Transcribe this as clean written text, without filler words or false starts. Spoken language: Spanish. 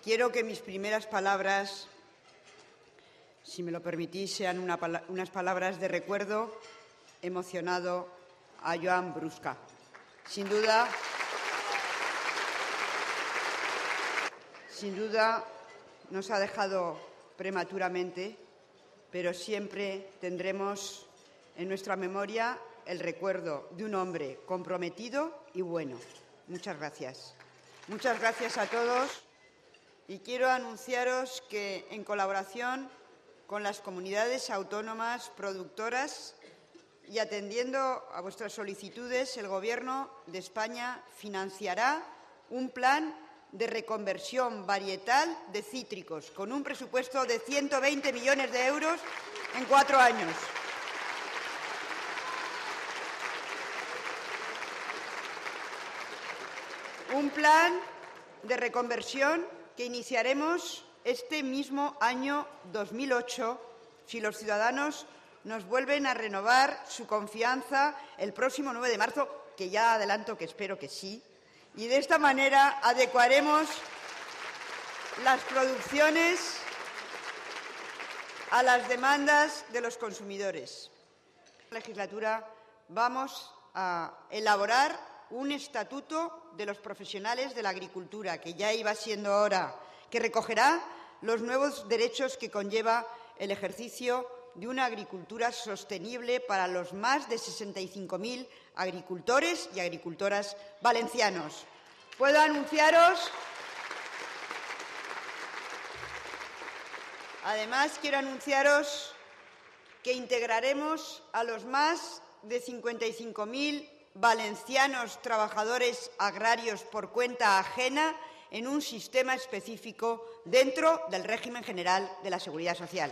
Quiero que mis primeras palabras, si me lo permitís, sean unas palabras de recuerdo emocionado a Joan Brusca. Sin duda, nos ha dejado prematuramente, pero siempre tendremos en nuestra memoria el recuerdo de un hombre comprometido y bueno. Muchas gracias. Muchas gracias a todos y quiero anunciaros que, en colaboración con las comunidades autónomas productoras y atendiendo a vuestras solicitudes, el Gobierno de España financiará un plan de reconversión varietal de cítricos con un presupuesto de 120 millones de euros en 4 años. Un plan de reconversión que iniciaremos este mismo año 2008 si los ciudadanos nos vuelven a renovar su confianza el próximo 9 de marzo, que ya adelanto que espero que sí, y de esta manera adecuaremos las producciones a las demandas de los consumidores. En la legislatura vamos a elaborar un estatuto de los profesionales de la agricultura, que ya iba siendo hora, que recogerá los nuevos derechos que conlleva el ejercicio de una agricultura sostenible para los más de 65.000 agricultores y agricultoras valencianos. Puedo anunciaros, además, quiero anunciaros que integraremos a los más de 55.000 valencianos trabajadores agrarios por cuenta ajena en un sistema específico dentro del régimen general de la Seguridad Social.